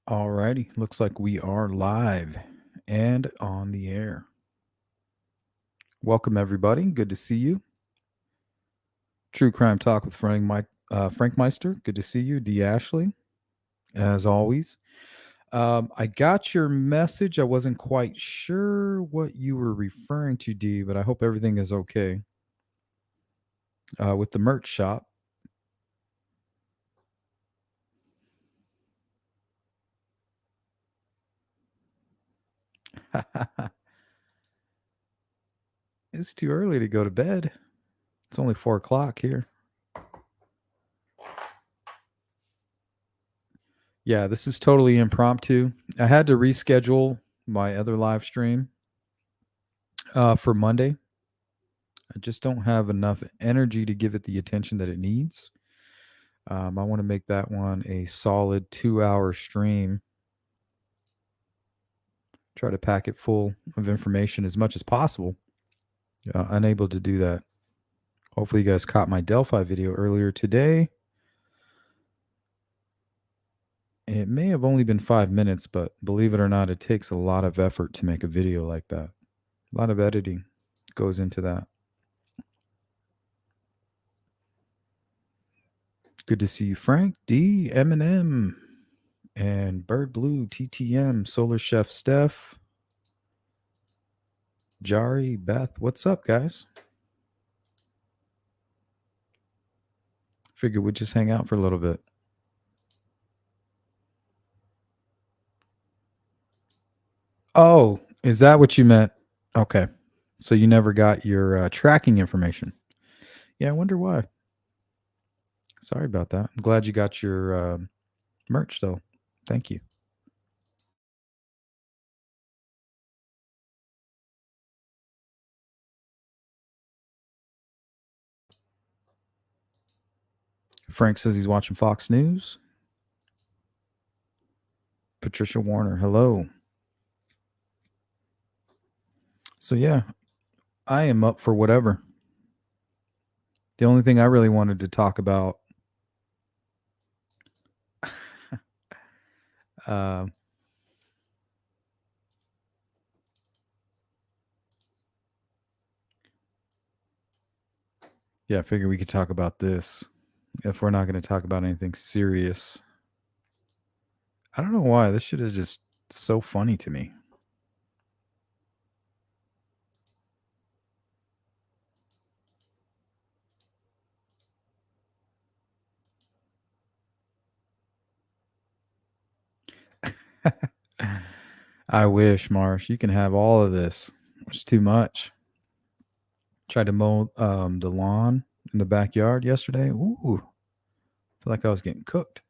Alrighty, looks like we are live and on the air. Welcome everybody. Good to see you. True Crime Talk with Frank Meister. Good to see you, D. Ashley. As always, I got your message. I wasn't quite sure what you were referring to, D, but I hope everything is okay with the merch shop. It's too early to go to bed. It's only 4 o'clock here. Yeah, this is totally impromptu. I had to reschedule my other live stream for Monday. I just don't have enough energy to give it the attention that it needs. I want to make that one a solid 2 hour stream. Try to pack it full of information as much as possible. Unable to do that. Hopefully, you guys caught my Delphi video earlier today. It may have only been 5 minutes, but believe it or not, it takes a lot of effort to make a video like that. A lot of editing goes into that. Good to see you, Frank, D, Eminem, and Bird Blue, TTM, Solar Chef Steph, Jari, Beth. What's up, guys? Figured we'd just hang out for a little bit. Oh, is that what you meant? Okay. So you never got your tracking information. Yeah, I wonder why. Sorry about that. I'm glad you got your merch, though. Thank you. Frank says he's watching Fox News. Patricia Warner, hello. So, yeah, I am up for whatever. The only thing I really wanted to talk about yeah, I figure we could talk about this if we're not going to talk about anything serious. I don't know why. This shit is just so funny to me. I wish, Marsh. You can have all of this. It's too much. Tried to mow the lawn in the backyard yesterday. Ooh. Feel like I was getting cooked.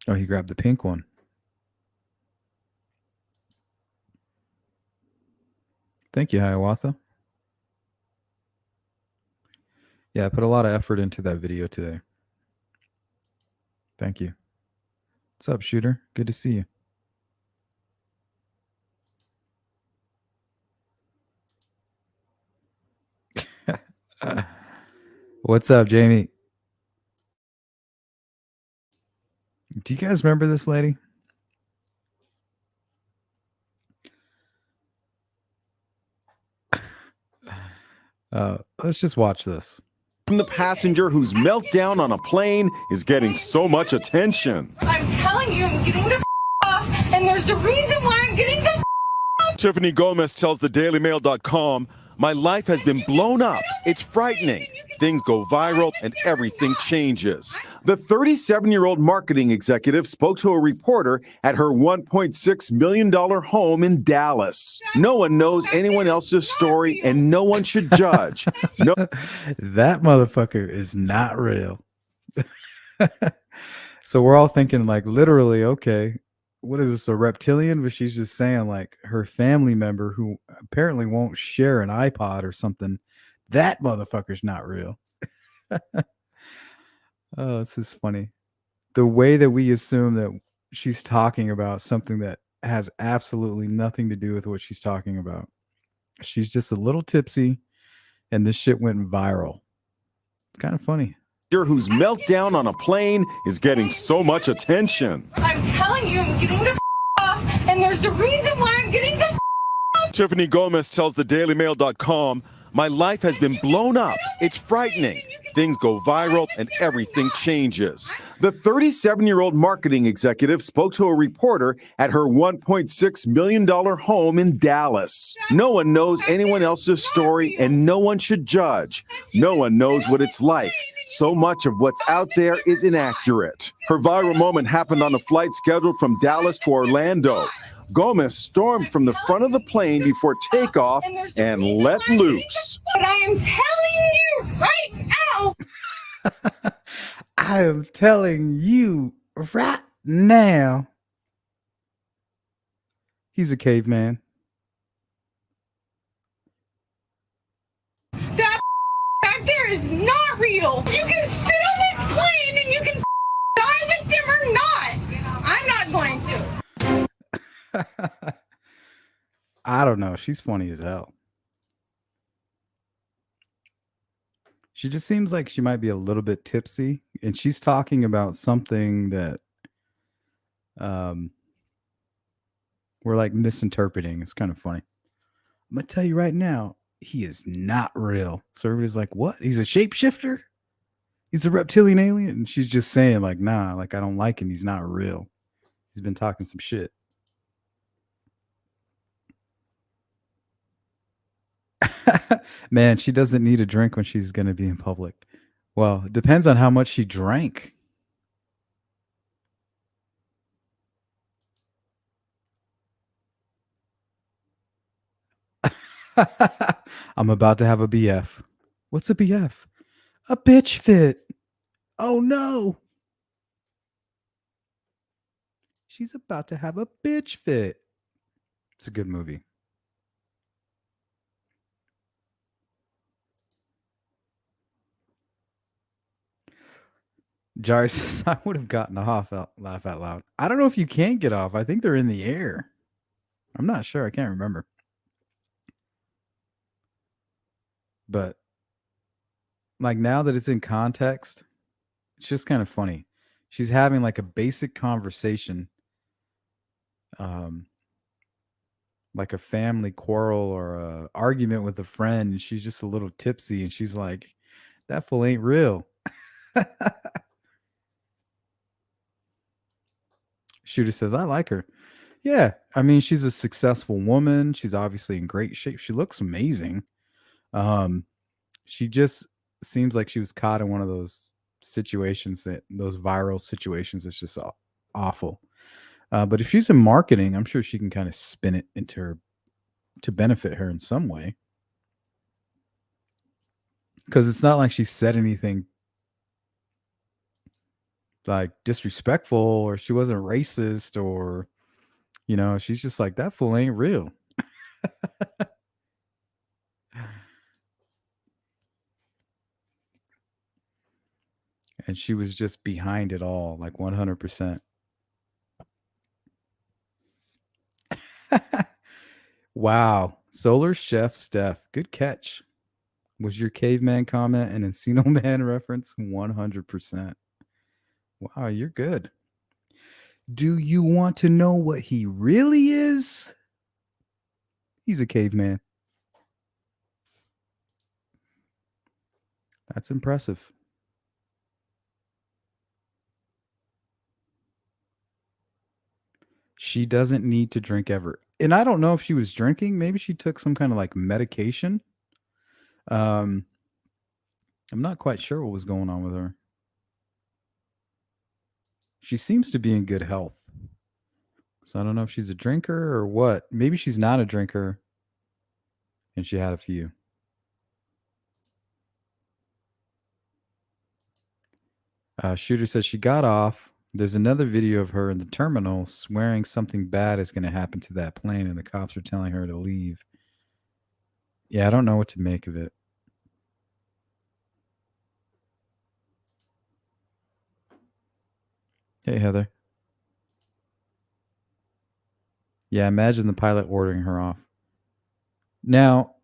Oh, he grabbed the pink one. Thank you, Hiawatha. Yeah, I put a lot of effort into that video today. Thank you. What's up, Shooter? Good to see you. What's up, Jamie? Do you guys remember this lady? Let's just watch this. From the passenger whose meltdown on a plane is getting so much attention. I'm telling you, I'm getting the off, and there's a reason why I'm getting the off. Tiffany Gomez tells thedailymail.com, my life has been blown up. It's frightening. Things go viral and everything changes. The 37-year-old marketing executive spoke to a reporter at her $1.6 million home in Dallas. No one knows anyone else's story and no one should judge. No. That motherfucker is not real. So we're all thinking like literally, okay, what is this, a reptilian? But she's just saying like her family member who apparently won't share an iPod or something. That motherfucker's not real. Oh, this is funny. The way that we assume that she's talking about something that has absolutely nothing to do with what she's talking about. She's just a little tipsy, and this shit went viral. It's kind of funny. Whose meltdown on a plane is getting so much attention. I'm telling you, I'm getting the off, and there's a reason why I'm getting the Tiffany Gomez tells thedailymail.com, my life has been blown up. It's frightening. Things go viral and everything changes. The 37-year-old marketing executive spoke to a reporter at her $1.6 million home in Dallas. No one knows anyone else's story, and no one should judge. No one knows what it's like. So much of what's out there is inaccurate. Her viral moment happened on a flight scheduled from Dallas to Orlando. Gomez stormed from the front of the plane before takeoff and let loose. But I am telling you right now. I am telling you right now. He's a caveman. That back there is not real. You can sit on this plane and you can die with them or not. I'm not going to. I don't know. She's funny as hell. She just seems like she might be a little bit tipsy, and she's talking about something that we're like misinterpreting. It's kind of funny. I'm gonna tell you right now, he is not real. So everybody's like, "What? He's a shapeshifter? He's a reptilian alien?" And she's just saying, like, "Nah, like I don't like him. He's not real. He's been talking some shit." Man, she doesn't need a drink when she's gonna be in public. Well, it depends on how much she drank. I'm about to have a BF. What's a BF? A bitch fit. Oh no. She's about to have a bitch fit. It's a good movie. Jari says, I would have gotten off, laugh out loud. I don't know if you can get off. I think they're in the air. I'm not sure. I can't remember. But like now that it's in context, it's just kind of funny. She's having like a basic conversation, like a family quarrel or a argument with a friend. And she's just a little tipsy, and she's like, "That fool ain't real." Shooter says, "I like her." Yeah, I mean, she's a successful woman. She's obviously in great shape. She looks amazing. She just seems like she was caught in one of those situations, that those viral situations. It's just awful. But if she's in marketing, I'm sure she can kind of spin it into her to benefit her in some way. Because it's not like she said anything like disrespectful, or she wasn't racist, or she's just like, that fool ain't real. And she was just behind it all, like 100%. Wow. Solar Chef Steph, good catch. Was your caveman comment an Encino Man reference? 100%. Wow, you're good. Do you want to know what he really is? He's a caveman. That's impressive. She doesn't need to drink ever. And I don't know if she was drinking. Maybe she took some kind of like medication. I'm not quite sure what was going on with her. She seems to be in good health. So I don't know if she's a drinker or what. Maybe she's not a drinker and she had a few. Shooter says she got off. There's another video of her in the terminal swearing something bad is going to happen to that plane, and the cops are telling her to leave. Yeah, I don't know what to make of it. Hey, Heather. Yeah, imagine the pilot ordering her off. Now,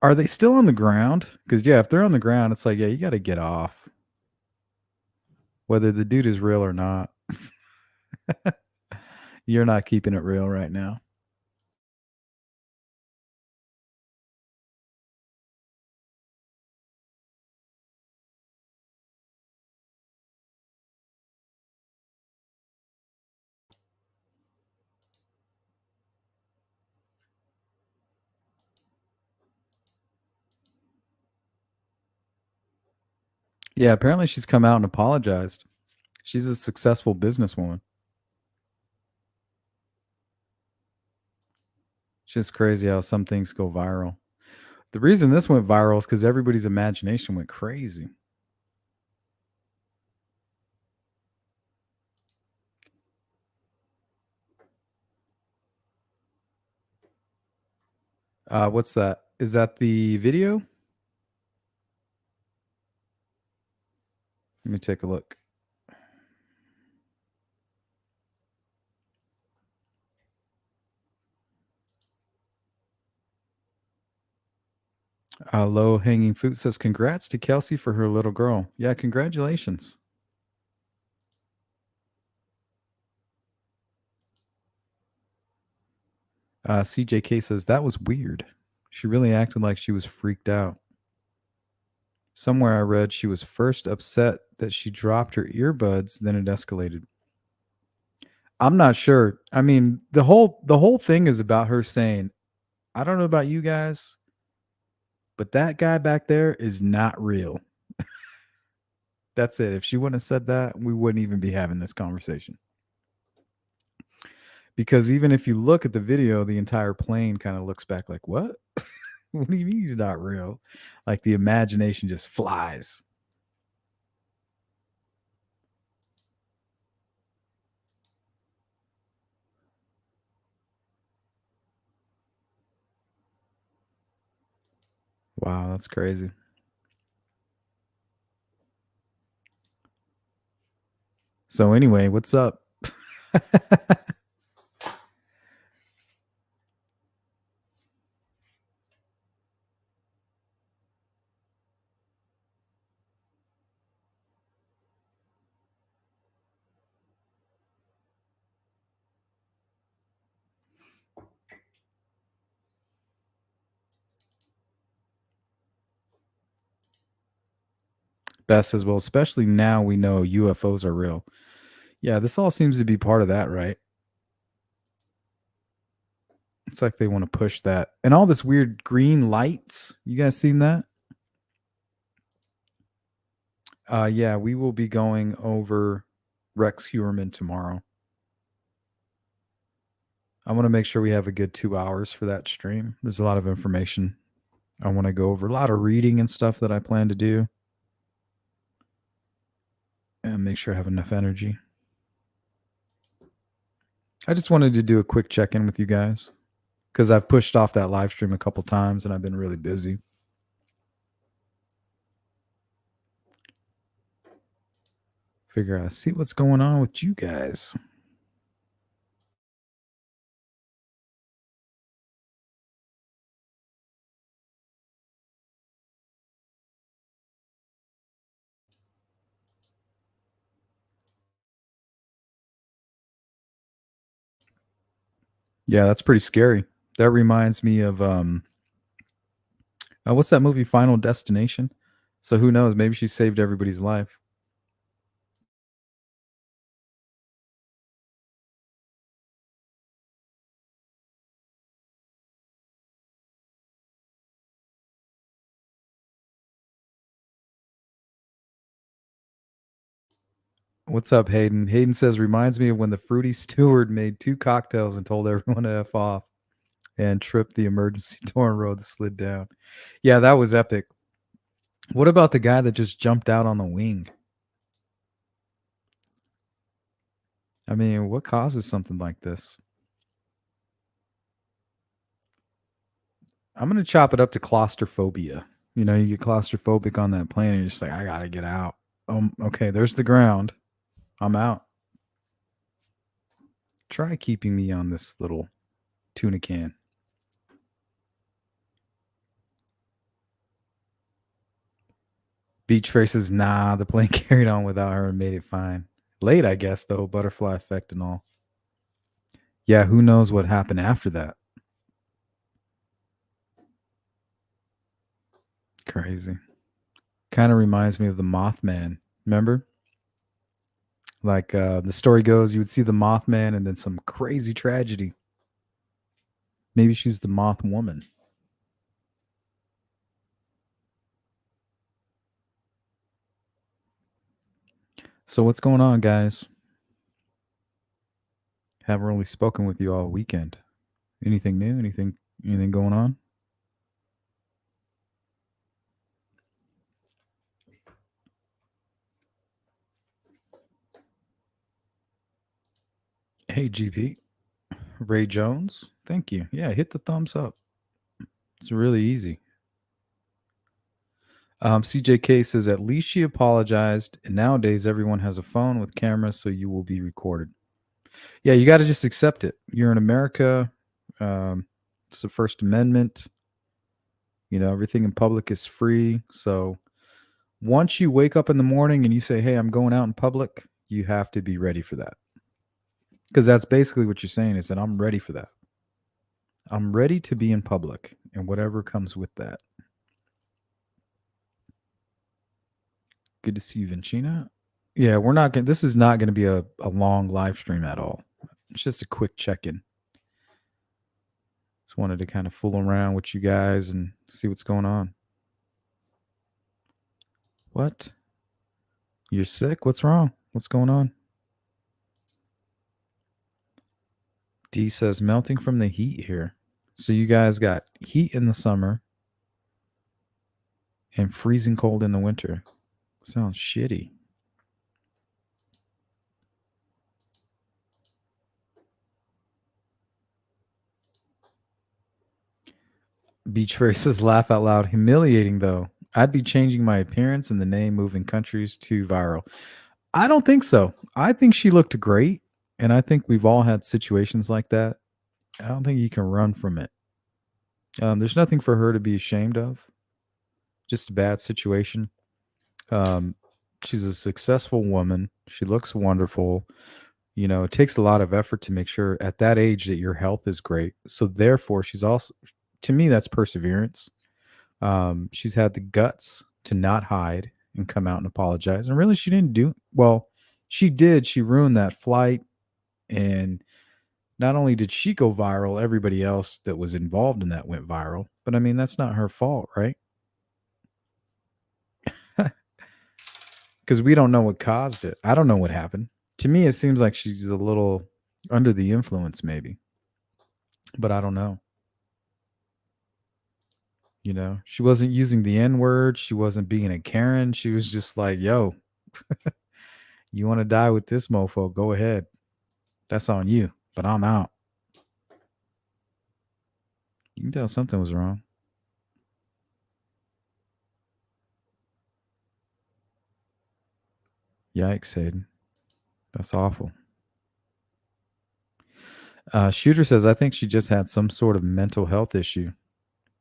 are they still on the ground? Because, yeah, if they're on the ground, it's like, yeah, you got to get off, whether the dude is real or not. You're not keeping it real right now. Yeah, apparently she's come out and apologized. She's a successful businesswoman. It's just crazy how some things go viral. The reason this went viral is because everybody's imagination went crazy. What's that? Is that the video? Let me take a look. Low hanging fruit says, "Congrats to Kelsey for her little girl." Yeah, congratulations. CJK says, "That was weird. She really acted like she was freaked out. Somewhere I read she was first upset that she dropped her earbuds, then it escalated." I'm not sure. I mean, the whole thing is about her saying, "I don't know about you guys, but that guy back there is not real." That's it. If she wouldn't have said that, we wouldn't even be having this conversation. Because even if you look at the video, the entire plane kind of looks back like, "What? What do you mean he's not real?" Like the imagination just flies. Wow, that's crazy. So anyway, what's up? Beth says, "Well, especially now we know UFOs are real." Yeah, this all seems to be part of that, right? It's like they want to push that. And all this weird green lights. You guys seen that? Yeah, we will be going over Rex Huerman tomorrow. I want to make sure we have a good 2 hours for that stream. There's a lot of information I want to go over, a lot of reading and stuff that I plan to do, and make sure I have enough energy. I just wanted to do a quick check-in with you guys because I've pushed off that live stream a couple times and I've been really busy. Figure out, see what's going on with you guys. Yeah, that's pretty scary. That reminds me of what's that movie, Final Destination? So who knows? Maybe she saved everybody's life. What's up, Hayden? Hayden says, "Reminds me of when the fruity steward made 2 cocktails and told everyone to F off and tripped the emergency door and road slid down." Yeah, that was epic. What about the guy that just jumped out on the wing? I mean, what causes something like this? I'm going to chop it up to claustrophobia. You know, you get claustrophobic on that plane and you're just like, I got to get out. Okay, there's the ground. I'm out. Try keeping me on this little tuna can. Beach Face says, nah, the plane carried on without her and made it fine. Late, I guess, though, butterfly effect and all. Yeah, who knows what happened after that? Crazy. Kind of reminds me of the Mothman. Remember? Like the story goes, you would see the Mothman and then some crazy tragedy. Maybe she's the Moth Woman. So what's going on, guys? Haven't really spoken with you all weekend. Anything new? Anything going on? Hey, GP. Ray Jones, thank you. Yeah, hit the thumbs up. It's really easy. CJK says, at least she apologized. And nowadays, everyone has a phone with cameras, so you will be recorded. Yeah, you got to just accept it. You're in America. It's the First Amendment. You know, everything in public is free. So once you wake up in the morning and you say, hey, I'm going out in public, you have to be ready for that. Because that's basically what you're saying, is that I'm ready for that. I'm ready to be in public and whatever comes with that. Good to see you, Vincina. Yeah, we're not going to, this is not going to be a long live stream at all. It's just a quick check-in. Just wanted to kind of fool around with you guys and see what's going on. What? You're sick? What's wrong? What's going on? D says, melting from the heat here. So you guys got heat in the summer and freezing cold in the winter. Sounds shitty. Beach Fairy says, laugh out loud. Humiliating, though. I'd be changing my appearance and the name, moving countries to viral. I don't think so. I think she looked great. And I think we've all had situations like that. I don't think you can run from it. There's nothing for her to be ashamed of. Just a bad situation. She's a successful woman. She looks wonderful. You know, it takes a lot of effort to make sure at that age that your health is great. So therefore, she's also, to me, that's perseverance. She's had the guts to not hide and come out and apologize. And really, she didn't do well. She did. She ruined that flight. And not only did she go viral, everybody else that was involved in that went viral. But I mean, that's not her fault, right? Because we don't know what caused it. I don't know what happened. To me, it seems like she's a little under the influence, maybe. But I don't know. You know, she wasn't using the N word. She wasn't being a Karen. She was just like, yo, you want to die with this mofo? Go ahead. That's on you. But I'm out. You can tell something was wrong. Yikes, Hayden. That's awful. Shooter says, I think she just had some sort of mental health issue.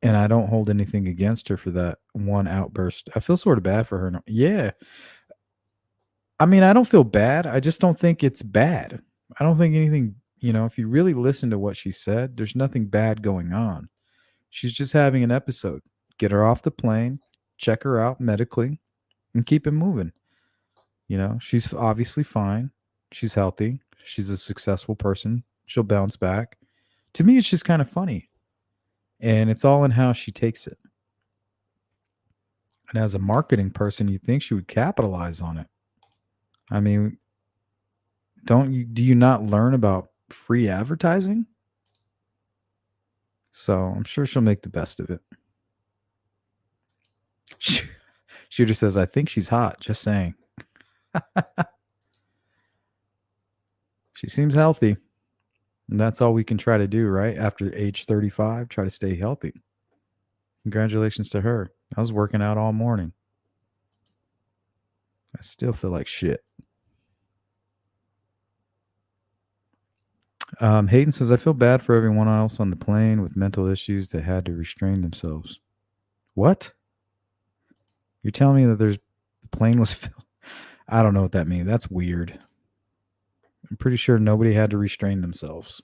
And I don't hold anything against her for that one outburst. I feel sort of bad for her. Yeah. I mean, I don't feel bad. I just don't think it's bad. I don't think anything, you know, if you really listen to what she said, there's nothing bad going on. She's just having an episode. Get her off the plane, check her out medically, and keep it moving. You know, she's obviously fine. She's healthy. She's a successful person. She'll bounce back. To me, it's just kind of funny. And it's all in how she takes it. And as a marketing person, you think she would capitalize on it. I mean, do you not learn about free advertising? So I'm sure she'll make the best of it. Shooter says, I think she's hot. Just saying. She seems healthy. And that's all we can try to do, right? After age 35, try to stay healthy. Congratulations to her. I was working out all morning. I still feel like shit. Hayden says, I feel bad for everyone else on the plane with mental issues that had to restrain themselves. What? You're telling me that the plane was filled? I don't know what that means. That's weird. I'm pretty sure nobody had to restrain themselves.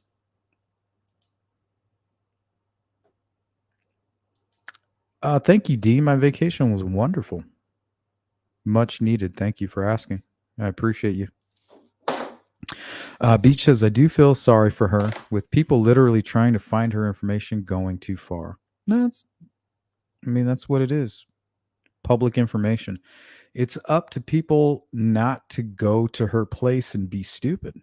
Thank you, D. My vacation was wonderful. Much needed. Thank you for asking. I appreciate you. Beach says, I do feel sorry for her with people literally trying to find her information going too far. No, that's what it is. Public information. It's up to people not to go to her place and be stupid.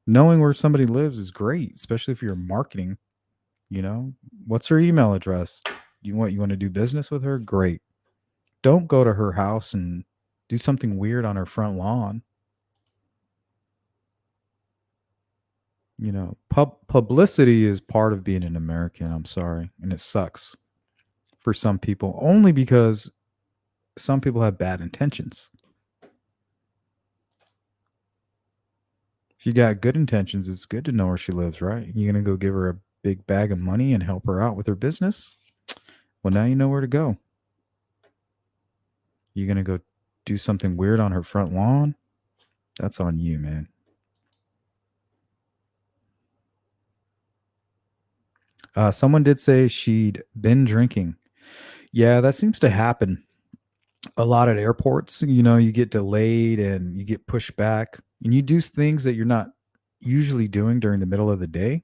Knowing where somebody lives is great, especially if you're marketing. What's her email address? You want to do business with her? Great. Don't go to her house and do something weird on her front lawn. Publicity is part of being an American. I'm sorry, and it sucks for some people only because some people have bad intentions. If you got good intentions, it's good to know where she lives, right? You're gonna go give her a big bag of money and help her out with her business. Well, now you know where to go. You're gonna go do something weird on her front lawn. That's on you, man. Someone did say she'd been drinking. Yeah, that seems to happen a lot at airports. You get delayed and you get pushed back, and you do things that you're not usually doing during the middle of the day.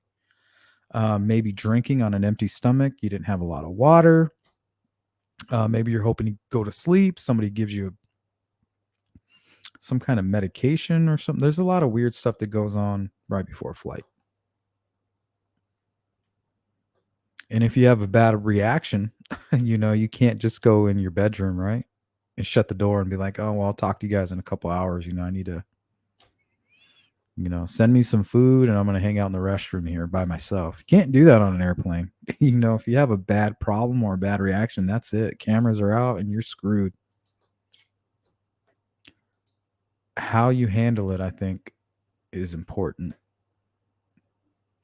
Maybe drinking on an empty stomach. You didn't have a lot of water. Maybe you're hoping to go to sleep. Somebody gives you some kind of medication or something. There's a lot of weird stuff that goes on right before a flight. And if you have a bad reaction, you can't just go in your bedroom, right? And shut the door and be like, oh, well, I'll talk to you guys in a couple hours. I need to, send me some food and I'm going to hang out in the restroom here by myself. You can't do that on an airplane. If you have a bad problem or a bad reaction, that's it. Cameras are out and you're screwed. How you handle it, I think, is important.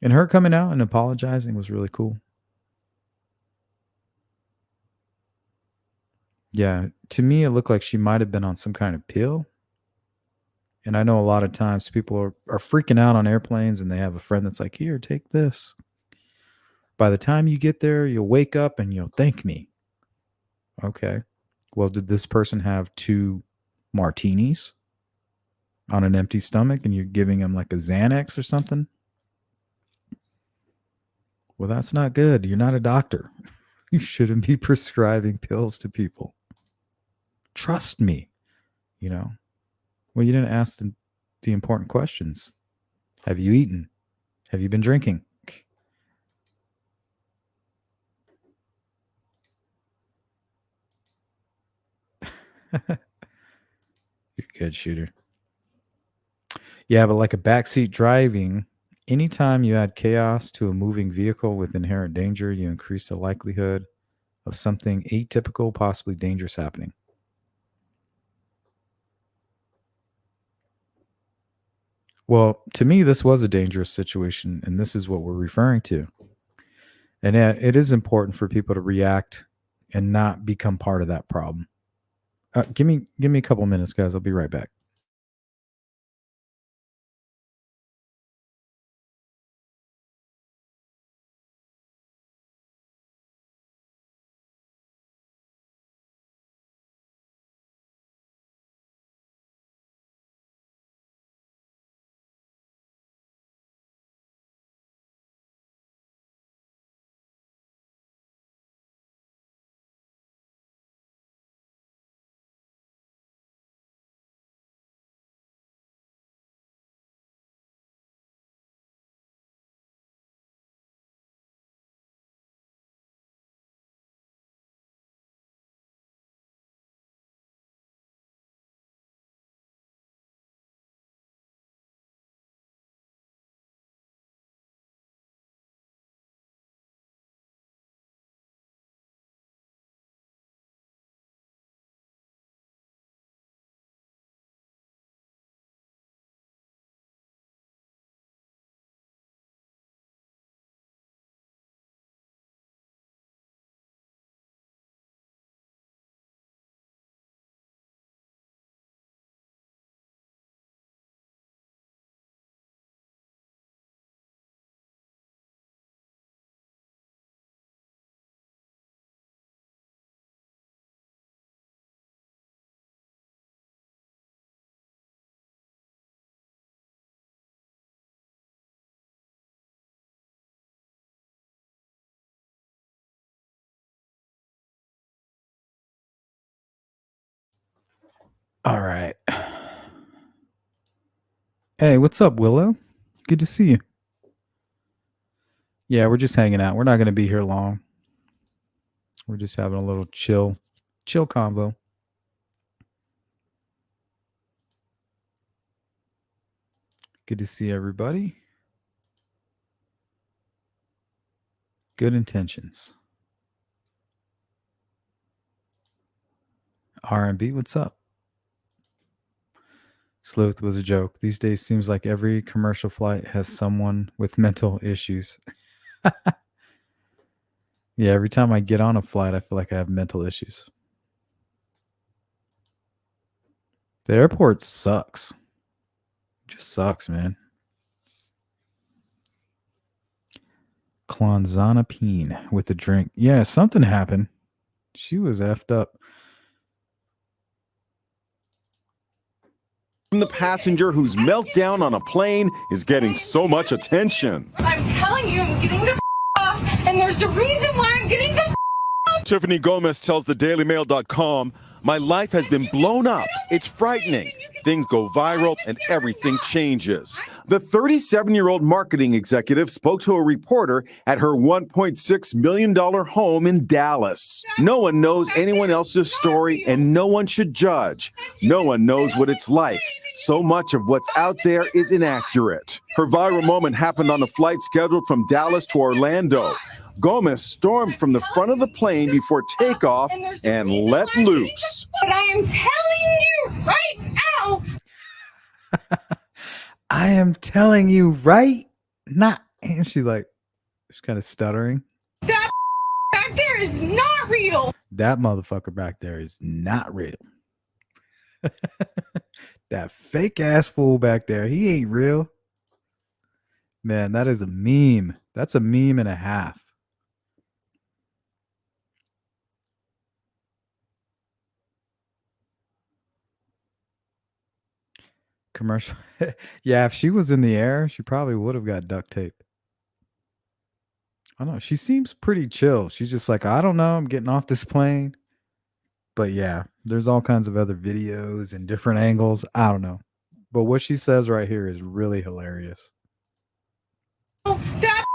And her coming out and apologizing was really cool. Yeah, to me, it looked like she might have been on some kind of pill. And I know a lot of times people are freaking out on airplanes and they have a friend that's like, here, take this. By the time you get there, you'll wake up and you'll thank me. Okay. Well, did this person have 2 martinis on an empty stomach and you're giving them like a Xanax or something? Well, that's not good. You're not a doctor. You shouldn't be prescribing pills to people. Trust me, you know. Well, you didn't ask the important questions. Have you eaten? Have you been drinking? You're a good shooter. Yeah, but like a backseat driving, anytime you add chaos to a moving vehicle with inherent danger, you increase the likelihood of something atypical, possibly dangerous happening. Well, to me, this was a dangerous situation, and this is what we're referring to. And it is important for people to react and not become part of that problem. Give me a couple minutes, guys. I'll be right back. All right. Hey, what's up, Willow? Good to see you. Yeah, we're just hanging out. We're not going to be here long. We're just having a little chill convo. Good to see everybody. Good intentions. R&B, what's up? Sleuth was a joke. These days seems like every commercial flight has someone with mental issues. Yeah, every time I get on a flight, I feel like I have mental issues. The airport sucks. It just sucks, man. Clonazepam with a drink. Yeah, something happened. She was effed up. From the passenger whose meltdown on a plane is getting so much attention. I'm telling you, I'm getting the off, and there's a reason why I'm getting the off. Tiffany Gomez tells thedailymail.com, "My life has been blown up. It's frightening. Things go viral and everything changes." The 37-year-old marketing executive spoke to a reporter at her $1.6 million home in Dallas. No one knows anyone else's story, and no one should judge. No one knows what it's like. So much of what's out there is inaccurate. Her viral moment happened on a flight scheduled from Dallas to Orlando. Gomez stormed from the front of the plane before takeoff and let loose. But I am telling you right now. I am telling you right now. And she's kind of stuttering. That back there is not real. That motherfucker back there is not real. That fake ass fool back there, he ain't real. Man, that is a meme. That's a meme and a half. Commercial. Yeah, if she was in the air, she probably would have got duct tape. I don't know. She seems pretty chill. She's just like, I don't know. I'm getting off this plane. But yeah, there's all kinds of other videos and different angles. I don't know. But what she says right here is really hilarious. That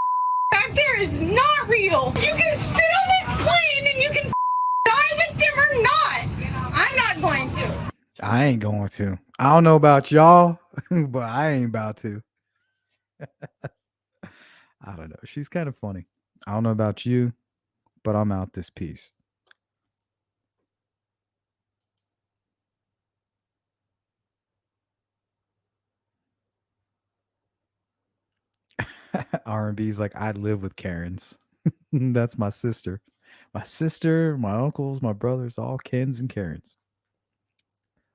back there is not real. You can sit on this plane and you can die with them or not. I'm not going to. I ain't going to. I don't know about y'all, but I ain't about to. I don't know. She's kind of funny. I don't know about you, but I'm out this piece. R&B's like, I live with Karens. That's my sister. My sister, my uncles, my brothers, all Kens and Karens.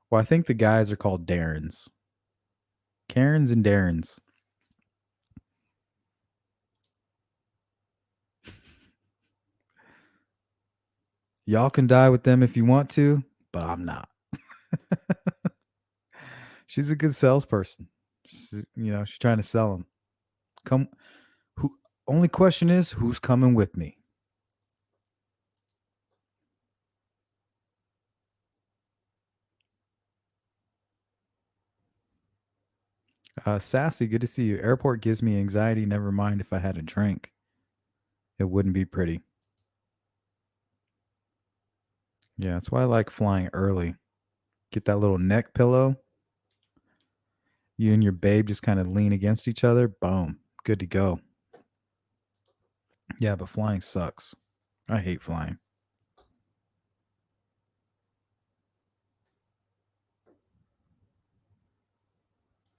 Well, I think the guys are called Darrens. Karens and Darrens. Y'all can die with them if you want to, but I'm not. She's a good salesperson. She's trying to sell them. Only question is, who's coming with me? Sassy, good to see you. Airport gives me anxiety. Never mind if I had a drink. It wouldn't be pretty. Yeah, that's why I like flying early. Get that little neck pillow. You and your babe just kind of lean against each other. Boom. Good to go. Yeah, but flying sucks. I hate flying.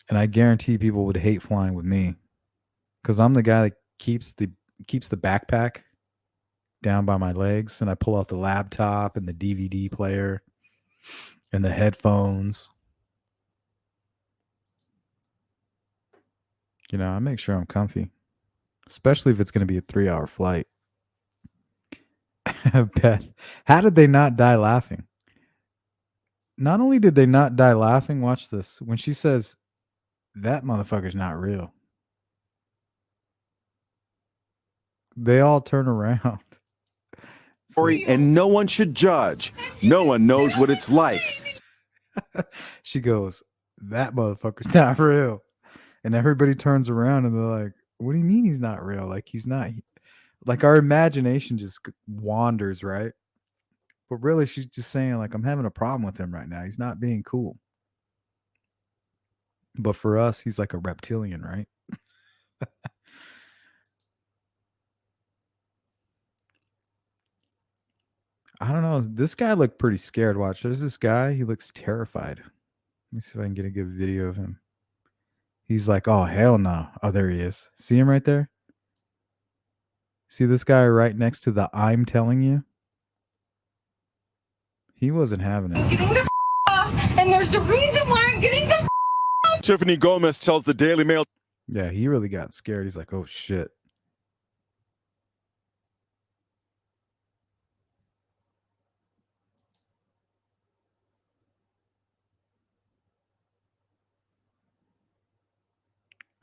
And I guarantee people would hate flying with me, because I'm the guy that keeps the backpack down by my legs, and I pull out the laptop and the DVD player and the headphones. I make sure I'm comfy, especially if it's going to be a 3-hour flight. Beth, how did they not die laughing? Not only did they not die laughing, watch this. When she says, that motherfucker's not real, they all turn around. And no one should judge. No one knows what it's like. She goes, "That motherfucker's not real." And everybody turns around and they're like, "What do you mean he's not real? Like he's not like our imagination just wanders, right?" But really she's just saying like I'm having a problem with him right now. He's not being cool. But for us, he's like a reptilian, right? I don't know. This guy looked pretty scared. Watch. There's this guy. He looks terrified. Let me see if I can get a good video of him. He's like, "Oh, hell no." Oh, there he is. See him right there? See this guy right next to the "I'm telling you"? He wasn't having it. Getting the off, and there's a reason why I'm getting the Tiffany Gomez tells the Daily Mail. Yeah, he really got scared. He's like, "Oh shit."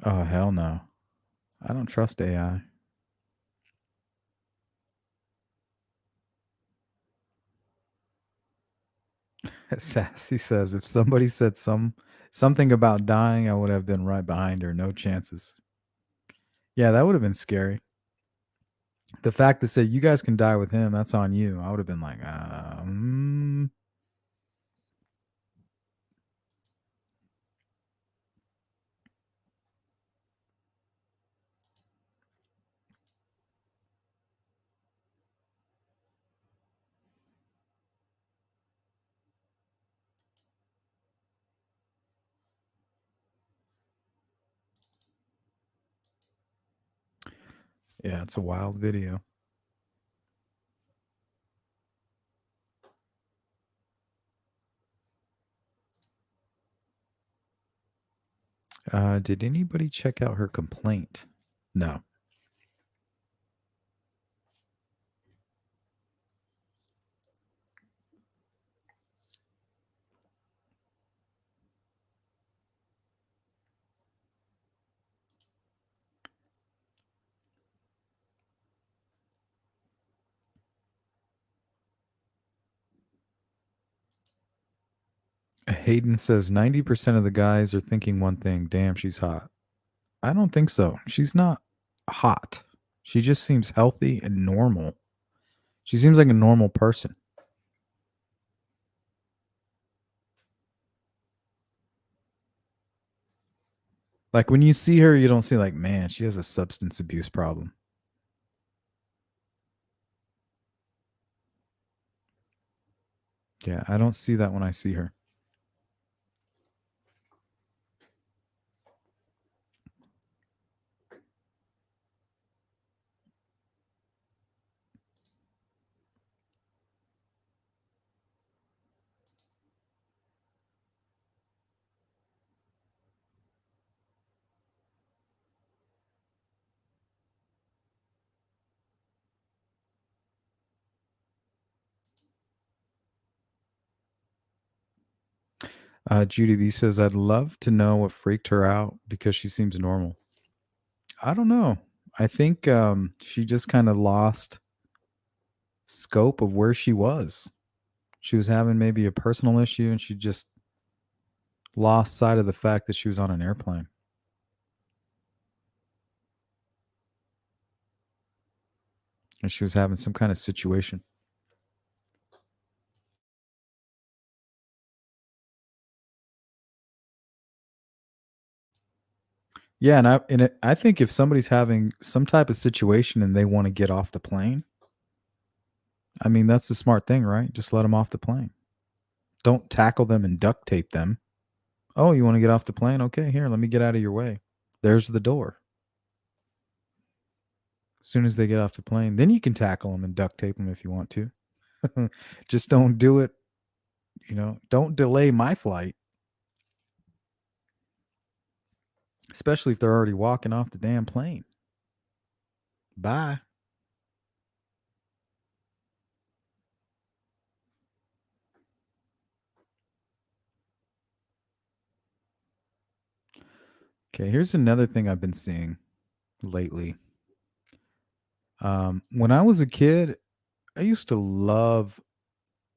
Oh, hell no. I don't trust AI. Sassy says, if somebody said something about dying, I would have been right behind her. No chances. Yeah, that would have been scary. The fact that said you guys can die with him, that's on you. I would have been like, yeah, it's a wild video. Did anybody check out her complaint? No. Hayden says 90% of the guys are thinking one thing, damn, she's hot. I don't think so. She's not hot. She just seems healthy and normal. She seems like a normal person. Like when you see her, you don't see like, man, she has a substance abuse problem. Yeah, I don't see that when I see her. Judy B says, I'd love to know what freaked her out because she seems normal. I don't know. I think she just kind of lost scope of where she was. She was having maybe a personal issue and she just lost sight of the fact that she was on an airplane. And she was having some kind of situation. Yeah, I think if somebody's having some type of situation and they want to get off the plane, I mean that's the smart thing, right? Just let them off the plane. Don't tackle them and duct tape them. Oh, you want to get off the plane? Okay, here, let me get out of your way. There's the door. As soon as they get off the plane, then you can tackle them and duct tape them if you want to. Just don't do it. Don't delay my flight, especially if they're already walking off the damn plane. Bye. Okay, here's another thing I've been seeing lately. When I was a kid, I used to love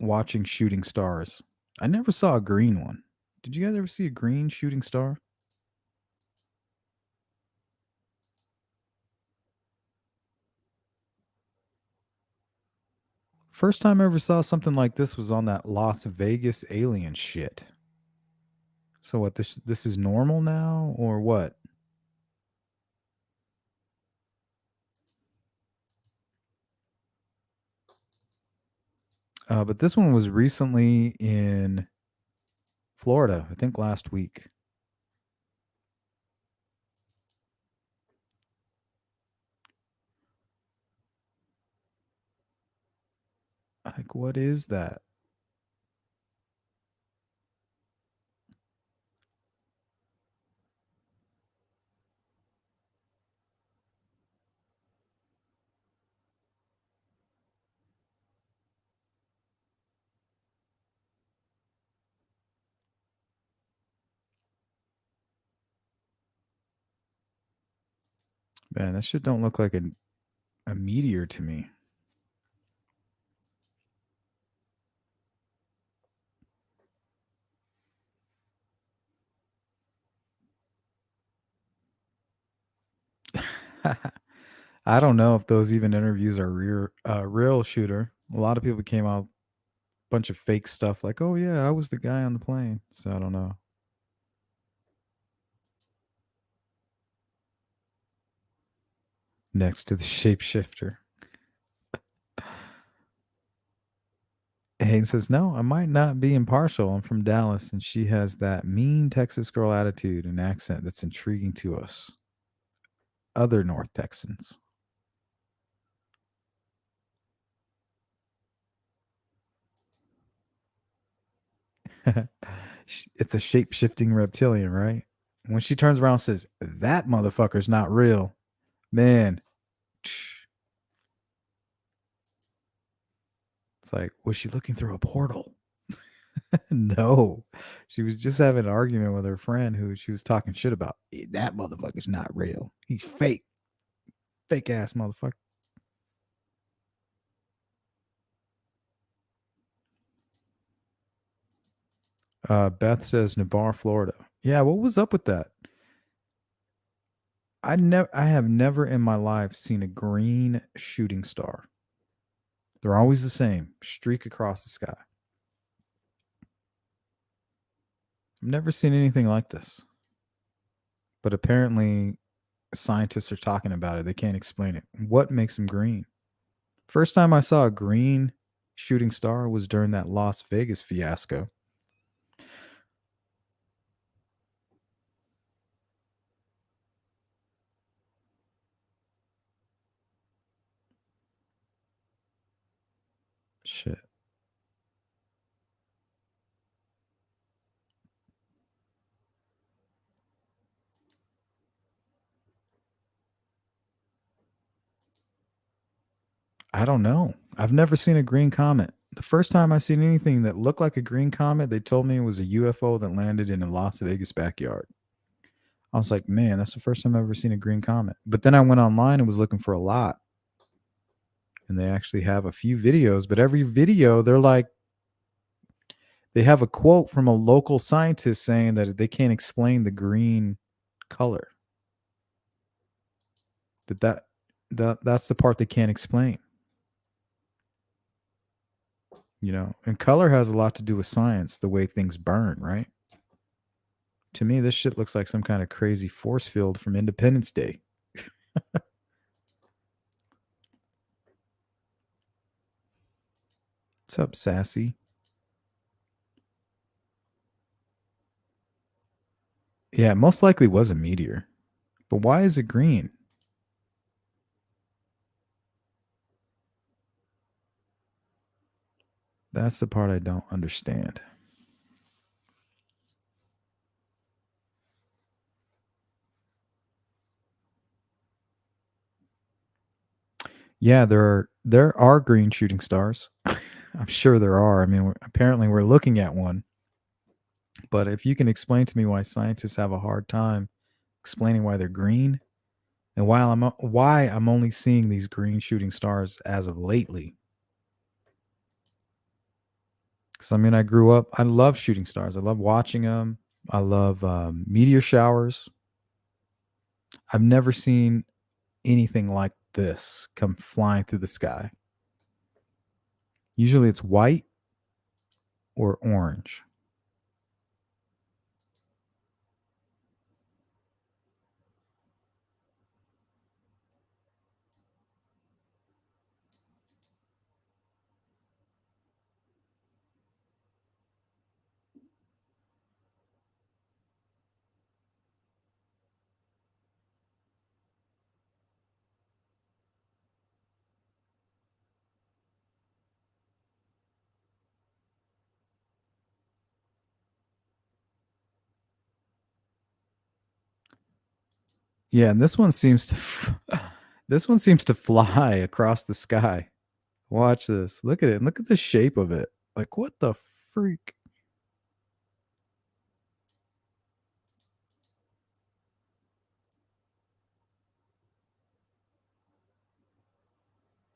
watching shooting stars. I never saw a green one. Did you guys ever see a green shooting star? First time I ever saw something like this was on that Las Vegas alien shit. So what, this is normal now or what? But this one was recently in Florida, I think last week. Like, what is that? Man, that shit don't look like a meteor to me. I don't know if those even interviews are real shooter. A lot of people came out bunch of fake stuff like, "Oh yeah, I was the guy on the plane." So I don't know. Next to the shapeshifter. Hayden says, "No, I might not be impartial. I'm from Dallas and she has that mean Texas girl attitude and accent that's intriguing to us other North Texans." It's a shape-shifting reptilian, right? When she turns around and says, "That motherfucker's not real." Man, it's like, was she looking through a portal? No. She was just having an argument with her friend who she was talking shit about. That motherfucker's not real. He's fake. Fake ass motherfucker. Beth says Navarre, Florida. Yeah, what was up with that? I have never in my life seen a green shooting star. They're always the same, streak across the sky. I've never seen anything like this. But apparently scientists are talking about it. They can't explain it. What makes them green? First time I saw a green shooting star was during that Las Vegas fiasco. Shit. I don't know. I've never seen a green comet. The first time I seen anything that looked like a green comet, they told me it was a UFO that landed in a Las Vegas backyard. I was like, man, that's the first time I've ever seen a green comet. But then I went online and was looking for a lot. And they actually have a few videos, but every video they're like, they have a quote from a local scientist saying that they can't explain the green color. That's the part they can't explain. You know, and color has a lot to do with science, the way things burn, right? To me, this shit looks like some kind of crazy force field from Independence Day. What's up, Sassy? Yeah, it most likely was a meteor. But why is it green? That's the part I don't understand. Yeah, there are green shooting stars. I'm sure there are. I mean, apparently we're looking at one. But if you can explain to me why scientists have a hard time explaining why they're green, and why I'm only seeing these green shooting stars as of lately, Because I mean, I grew up. I love shooting stars. I love watching them. I love meteor showers. I've never seen anything like this come flying through the sky. Usually, it's white or orange. Yeah, and this one seems to this one seems to fly across the sky. Watch this. Look at it. Look at the shape of it. Like what the freak?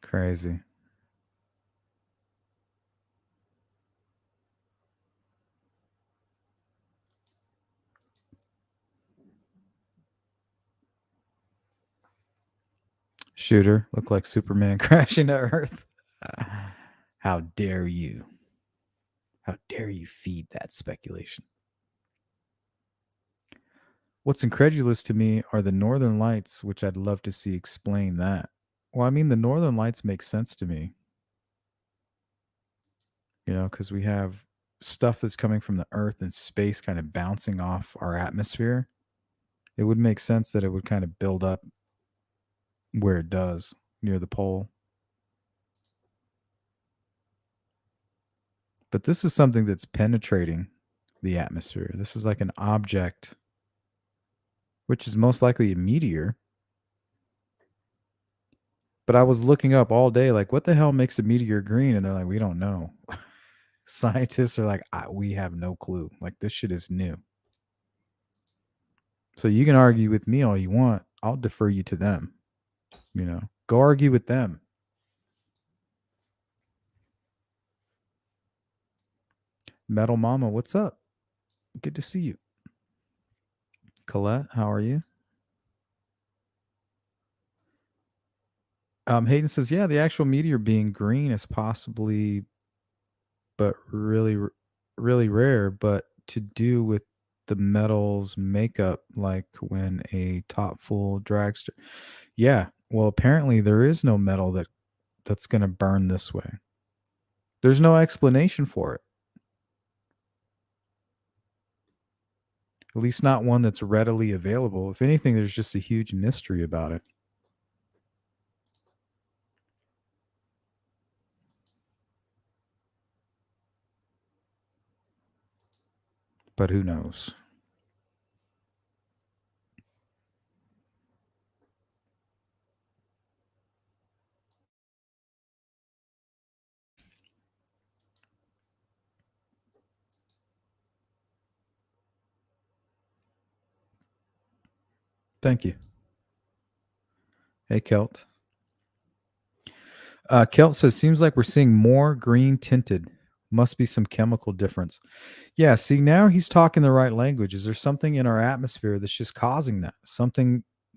Crazy. Shooter looked like Superman crashing to Earth. How dare you? How dare you feed that speculation? What's incredulous to me are the northern lights, which I'd love to see explain that. Well, I mean, the northern lights make sense to me, because we have stuff that's coming from the earth and space kind of bouncing off our atmosphere. It would make sense that it would kind of build up where it does near the pole. But this is something that's penetrating the atmosphere. This is like an object, which is most likely a meteor. But I was looking up all day, like, what the hell makes a meteor green? And they're like, we don't know. Scientists are like, we have no clue. Like, this shit is new. So you can argue with me all you want. I'll defer you to them. Go argue with them. Metal Mama, what's up? Good to see you. Colette, how are you? Hayden says, yeah, the actual meteor being green is possibly, but really, really rare, but to do with the metal's makeup, like when a top full dragster. Yeah, well, apparently there is no metal that's going to burn this way. There's no explanation for it. At least not one that's readily available. If anything, there's just a huge mystery about it. But who knows? Thank you. Hey, Kelt. Kelt says, seems like we're seeing more green tinted. Must be some chemical difference. Yeah, see, now he's talking the right language. Is there something in our atmosphere that's just causing that?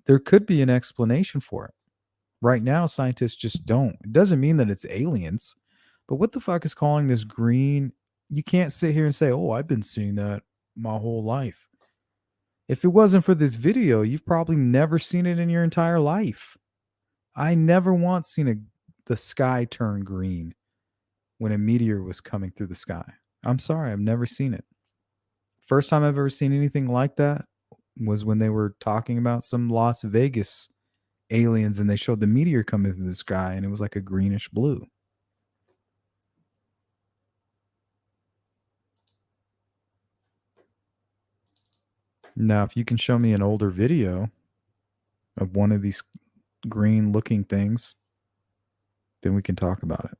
There could be an explanation for it. Right now, scientists just don't. It doesn't mean that it's aliens, but what the fuck is calling this green? You can't sit here and say, oh, I've been seeing that my whole life. If it wasn't for this video, you've probably never seen it in your entire life. I never once seen the sky turn green when a meteor was coming through the sky. I'm sorry, I've never seen it. First time I've ever seen anything like that was when they were talking about some Las Vegas aliens and they showed the meteor coming through the sky and it was like a greenish blue. Now, if you can show me an older video of one of these green looking things, then we can talk about it.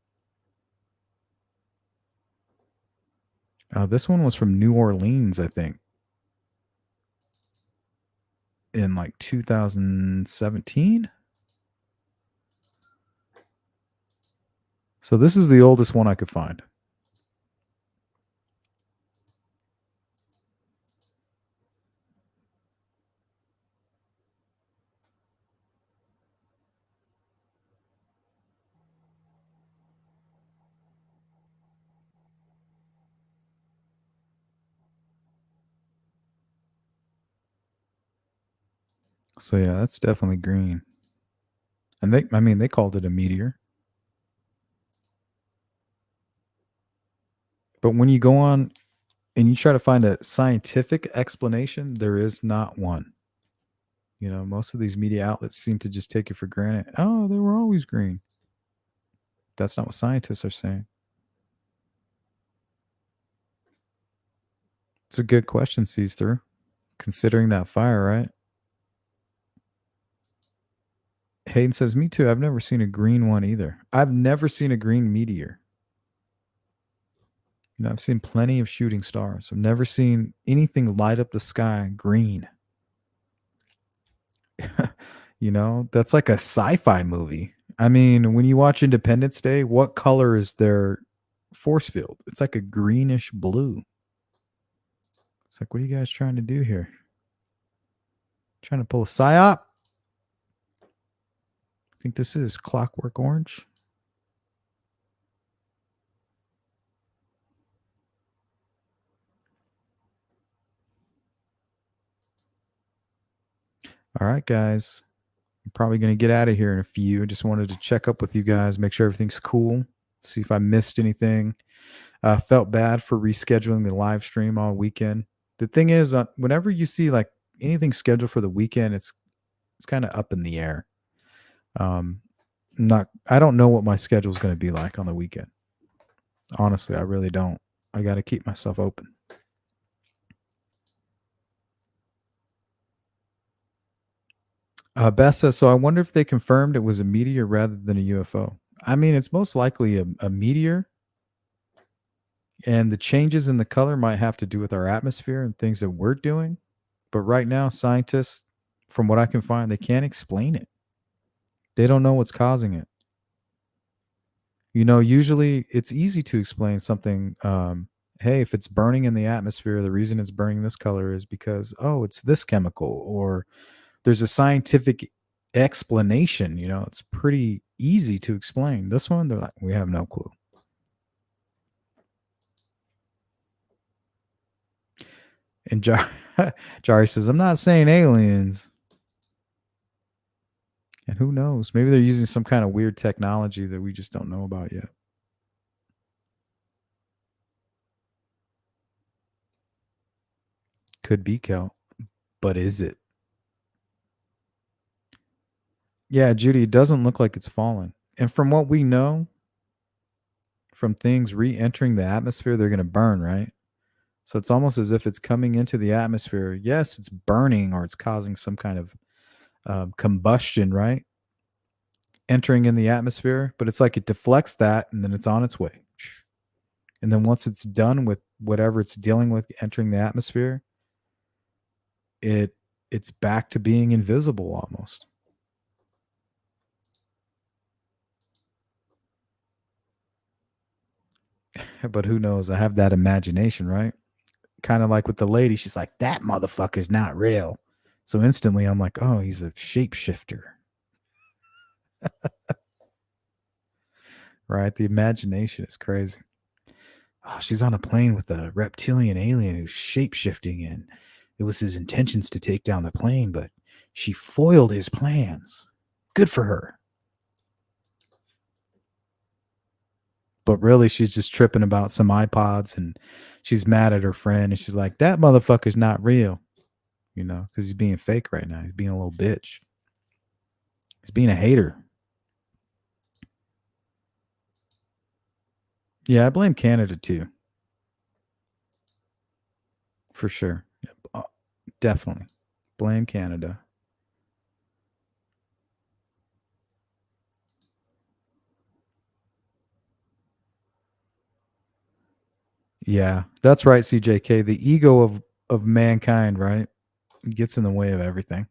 This one was from New Orleans, I think, in like 2017. So this is the oldest one I could find. So yeah, that's definitely green. And they called it a meteor. But when you go on and you try to find a scientific explanation, there is not one. Most of these media outlets seem to just take it for granted. Oh, they were always green. That's not what scientists are saying. It's a good question, sees through, considering that fire, right? Hayden says, me too. I've never seen a green one either. I've never seen a green meteor. I've seen plenty of shooting stars. I've never seen anything light up the sky green. That's like a sci-fi movie. I mean, when you watch Independence Day, what color is their force field? It's like a greenish blue. It's like, what are you guys trying to do here? Trying to pull a psyop? I think this is Clockwork Orange. All right, guys. I'm probably going to get out of here in a few. I just wanted to check up with you guys, make sure everything's cool, see if I missed anything. Felt bad for rescheduling the live stream all weekend. The thing is, whenever you see like anything scheduled for the weekend, it's kind of up in the air. I don't know what my schedule is going to be like on the weekend. Honestly, I really don't. I got to keep myself open. Beth says, so I wonder if they confirmed it was a meteor rather than a UFO. I mean, it's most likely a meteor, and the changes in the color might have to do with our atmosphere and things that we're doing. But right now, scientists, from what I can find, they can't explain it. They don't know what's causing it. Usually it's easy to explain something. Hey, if it's burning in the atmosphere, the reason it's burning this color is because, oh, it's this chemical, or there's a scientific explanation. It's pretty easy to explain. This one, they're like, we have no clue. And Jari says, I'm not saying aliens. And who knows? Maybe they're using some kind of weird technology that we just don't know about yet. Could be, Kel. But is it? Yeah, Judy, it doesn't look like it's falling. And from what we know, from things re-entering the atmosphere, they're going to burn, right? So it's almost as if it's coming into the atmosphere. Yes, it's burning or it's causing some kind of combustion, right? Entering in the atmosphere, but it's like it deflects that and then it's on its way. And then once it's done with whatever it's dealing with entering the atmosphere, it's back to being invisible almost. But who knows? I have that imagination, right? Kind of like with the lady, she's like, that motherfucker's not real. So instantly I'm like, oh, he's a shapeshifter. Right? The imagination is crazy. Oh, she's on a plane with a reptilian alien who's shapeshifting, and it was his intentions to take down the plane, but she foiled his plans. Good for her. But really, she's just tripping about some iPods, and she's mad at her friend, and she's like, that motherfucker's not real. Because he's being fake right now. He's being a little bitch. He's being a hater. Yeah, I blame Canada too. For sure. Definitely. Blame Canada. Yeah, that's right, CJK. The ego of mankind, right? It gets in the way of everything.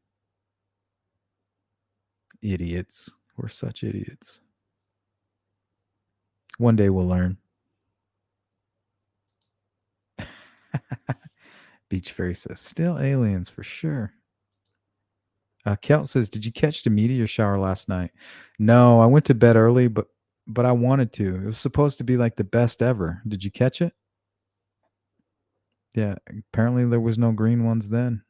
Idiots. We're such idiots. One day we'll learn. Beach Fairy says, still aliens for sure. Kelt says, did you catch the meteor shower last night? No, I went to bed early, but I wanted to. It was supposed to be like the best ever. Did you catch it? Yeah, apparently there was no green ones then.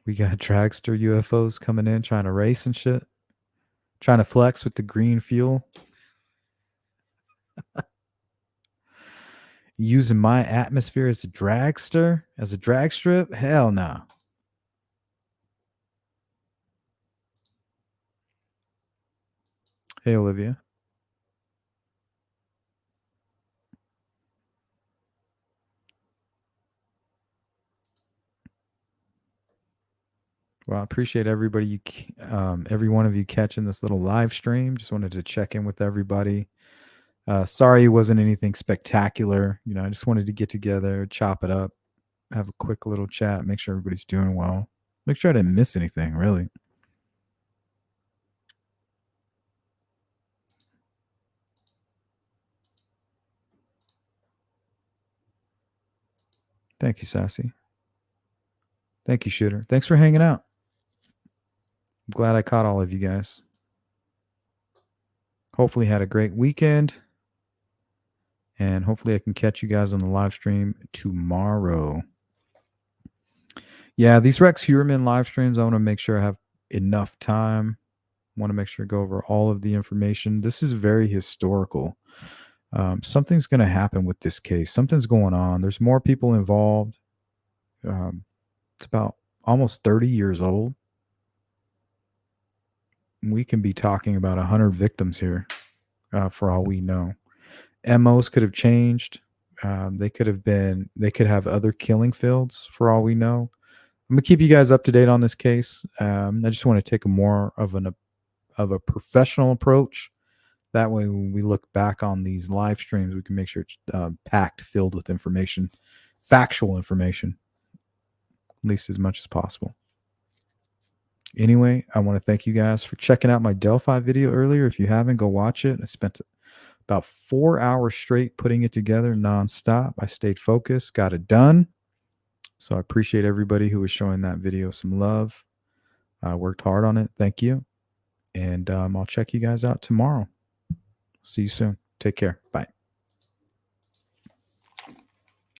We got dragster UFOs coming in, trying to race and shit. Trying to flex with the green fuel. Using my atmosphere as a dragster, as a drag strip? Hell no. Hey, Olivia. Well, I appreciate everybody, every one of you catching this little live stream. Just wanted to check in with everybody. Sorry it wasn't anything spectacular. You know, I just wanted to get together, chop it up, have a quick little chat, make sure everybody's doing well. Make sure I didn't miss anything, really. Thank you, Sassy. Thank you, Shooter. Thanks for hanging out. I'm glad I caught all of you guys. Hopefully had a great weekend. And hopefully I can catch you guys on the live stream tomorrow. Yeah, these Rex Heuermann live streams, I want to make sure I have enough time. I want to make sure I go over all of the information. This is very historical. Something's going to happen with this case. Something's going on. There's more people involved. It's about almost 30 years old. We can be talking about 100 victims here for all we know. MOs could have changed. They could have other killing fields for all we know. I'm gonna keep you guys up to date on this case. I just want to take a more of a professional approach. That way, when we look back on these live streams, we can make sure it's packed, filled with information, factual information, at least as much as possible. Anyway, I want to thank you guys for checking out my Delphi video earlier. If you haven't, go watch it. I spent about 4 hours straight putting it together nonstop. I stayed focused, got it done. So I appreciate everybody who was showing that video some love. I worked hard on it. Thank you. And I'll check you guys out tomorrow. See you soon. Take care. Bye.